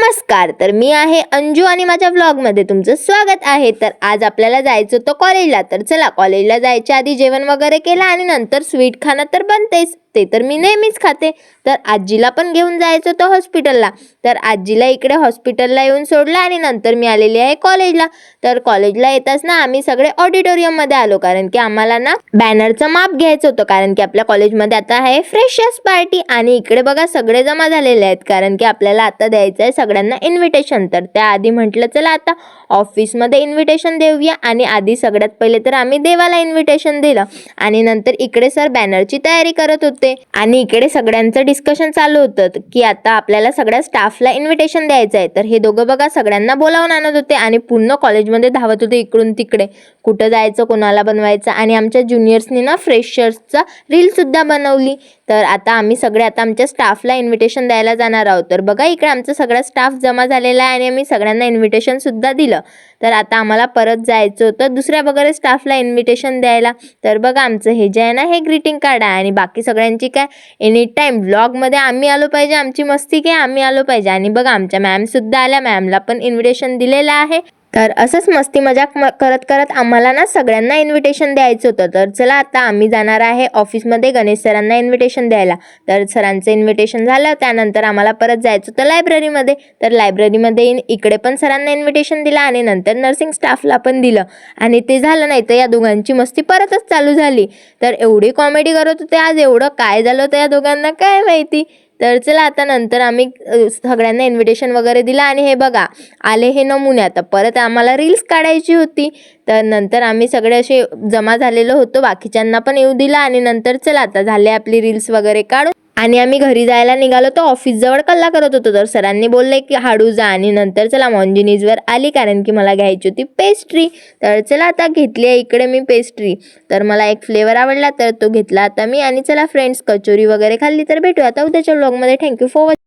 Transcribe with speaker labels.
Speaker 1: नमस्कार. तर मी आहे अंजू आणि माझ्या व्लॉगमध्ये तुमचं स्वागत आहे. तर आज आपल्याला जायचं होतं कॉलेजला. तर चला, कॉलेजला जायच्या आधी जेवण वगैरे केलं आणि नंतर स्वीट खाणं तर बनतेच, ते तर मी नेहमीच खाते. तर आजीला पण घेऊन जायचं होतं हॉस्पिटलला. तर आजीला इकडे हॉस्पिटलला येऊन सोडलं आणि नंतर मी आलेली आहे कॉलेजला. तर कॉलेजला येताच ना आम्ही सगळे ऑडिटोरियममध्ये आलो, कारण की आम्हाला ना बॅनरचं माप घ्यायचं होतं, कारण की आपल्या कॉलेजमध्ये आता आहे फ्रेशर्स पार्टी. आणि इकडे बघा सगळे जमा झालेले आहेत, कारण की आपल्याला आता द्यायचं आहे सगळ्यांना इन्व्हिटेशन. तर त्याआधी म्हटलं चला आता ऑफिसमध्ये इन्व्हिटेशन देऊया. आणि आधी सगळ्यात पहिले तर आम्ही देवाला इन्व्हिटेशन दिलं आणि नंतर इकडे सर बॅनरची तयारी करत होते आणि इकडे सगळ्यांचं डिस्कशन चालू होतं की आता आपल्याला सगळ्या स्टाफला इन्व्हिटेशन द्यायचं आहे. तर हे दोघं बघा सगळ्यांना बोलावून आणत होते आणि पूर्ण कॉलेजमध्ये धावत होते इकडून तिकडे, कुठं जायचं, कोणाला बनवायचं. आणि आमच्या ज्युनियर्सनी ना फ्रेशर्सचा रील सुद्धा बनवली. तर आता आम्ही सगळे आता आमच्या स्टाफला इन्व्हिटेशन द्यायला जाणार आहोत. तर बघा इकडे आमचा सगळा स्टाफ जमा झालेला आहे आणि आम्ही सगळ्यांना इन्व्हिटेशन सुद्धा दिलं. तर आता आम्हाला परत जायचं होतं दुसऱ्या वगैरे स्टाफला इन्व्हिटेशन द्यायला. तर बघा आमचं हे जे आहे ना हे ग्रीटिंग कार्ड आहे आणि बाकी सगळ्यांची काय एनी टाईम व्लॉगमध्ये आम्ही आलो पाहिजे, आमची मस्ती काय आम्ही आलो पाहिजे. आणि बघा आमच्या मॅमसुद्धा आल्या, मॅमला पण इन्व्हिटेशन दिलेलं आहे. तर असंच मस्ती मजाक करत करत आम्हाला ना सगळ्यांना इन्व्हिटेशन द्यायचं होतं. तर चला आता आम्ही जाणार आहे ऑफिसमध्ये गणेश सरांना इन्व्हिटेशन द्यायला. तर सरांचं इन्व्हिटेशन झालं, त्यानंतर आम्हाला परत जायचं होतं लायब्ररीमध्ये. तर लायब्ररीमध्ये इकडे पण सरांना इन्व्हिटेशन दिलं आणि नंतर नर्सिंग स्टाफला पण दिलं. आणि ते झालं नाही तर या दोघांची मस्ती परतच चालू झाली. तर एवढी कॉमेडी करत होते आज, एवढं काय झालं होतं या दोघांना काय माहिती. तर चला आता नंतर आम्ही सगळ्यांना इन्व्हिटेशन वगैरे दिलं आणि हे बघा आले हे नमुने. आता परत आम्हाला रील्स काढायची होती. तर नंतर आम्ही सगळे असे जमा झालेलो होतो, बाकीच्यांना पण येऊ दिला आणि नंतर चला आता झाले आपली रील्स वगैरे काढून आणि आम्ही घरी जायला निघालो. तर ऑफिसजवळ कल्ला करत होतो. तर सरांनी बोलले की हाडू जा. आणि नंतर चला मॉन्जिनीजवर आली, कारण की मला घ्यायची होती पेस्ट्री. तर चला आता घेतली आहे इकडे मी पेस्ट्री. तर मला एक फ्लेवर आवडला तर तो घेतला आता मी. आणि चला फ्रेंड्स, कचोरी वगैरे खाल्ली. तर भेटूया आता उद्याच्या व्लॉगमध्ये. Thank you for watching.